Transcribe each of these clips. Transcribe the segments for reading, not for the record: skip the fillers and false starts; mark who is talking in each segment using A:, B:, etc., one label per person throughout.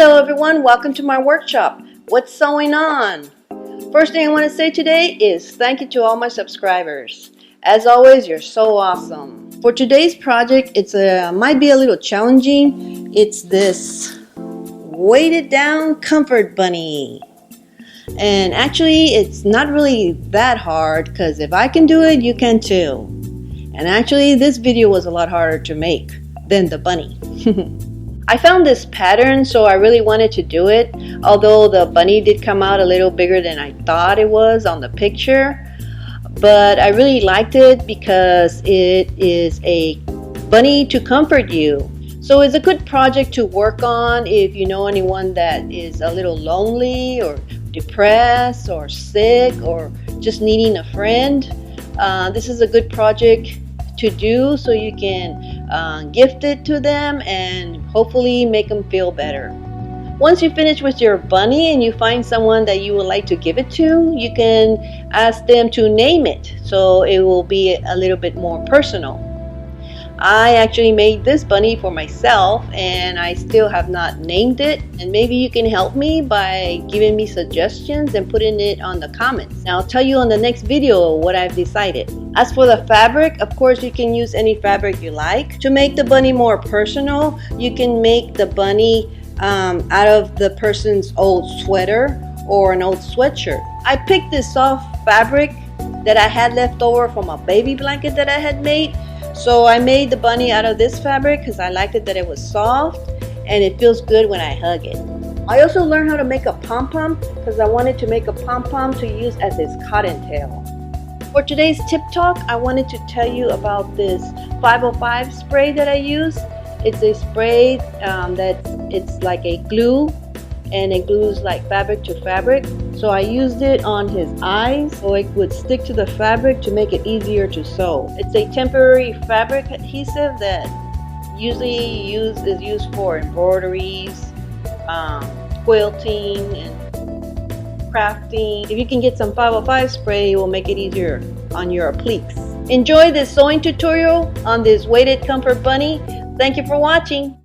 A: Hello everyone, welcome to my workshop. What's sewing on? First thing I want to say today is thank you to all my subscribers. As always, you're so awesome. For today's project, it's might be a little challenging. It's this weighted down comfort bunny. And actually, it's not really that hard because if I can do it, you can too. And actually, this video was a lot harder to make than the bunny. I found this pattern, so I really wanted to do it, although the bunny did come out a little bigger than I thought it was on the picture. But I really liked it because it is a bunny to comfort you. So it's a good project to work on if you know anyone that is a little lonely or depressed or sick or just needing a friend. This is a good project to do so you can gift it to them and hopefully make them feel better. Once you finish with your bunny and you find someone that you would like to give it to, you can ask them to name it so it will be a little bit more personal. I actually made this bunny for myself and I still have not named it, and maybe you can help me by giving me suggestions and putting it on the comments. Now I'll tell you on the next video what I've decided. As for the fabric, of course you can use any fabric you like. To make the bunny more personal, you can make the bunny out of the person's old sweater or an old sweatshirt. I picked this soft fabric that I had left over from a baby blanket that I had made. So I made the bunny out of this fabric because I liked it that it was soft and it feels good when I hug it. I also learned how to make a pom-pom because I wanted to make a pom-pom to use as its cottontail. For today's tip talk, I wanted to tell you about this 505 spray that I use. It's a spray it's like a glue, and it glues like fabric to fabric. So I used it on his eyes so it would stick to the fabric to make it easier to sew. It's a temporary fabric adhesive that usually is used for embroideries, quilting, and crafting. If you can get some 505 spray, it will make it easier on your appliques. Enjoy this sewing tutorial on this weighted comfort bunny. Thank you for watching.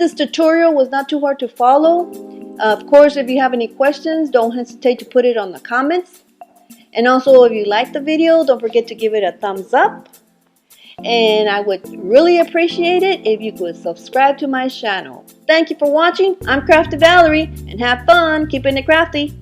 A: this tutorial was not too hard to follow. Of course, if you have any questions, don't hesitate to put it on the comments. And also, if you like the video, don't forget to give it a thumbs up. And I would really appreciate it if you could subscribe to my channel. Thank you for watching. I'm Crafty Valerie, and have fun keeping it crafty.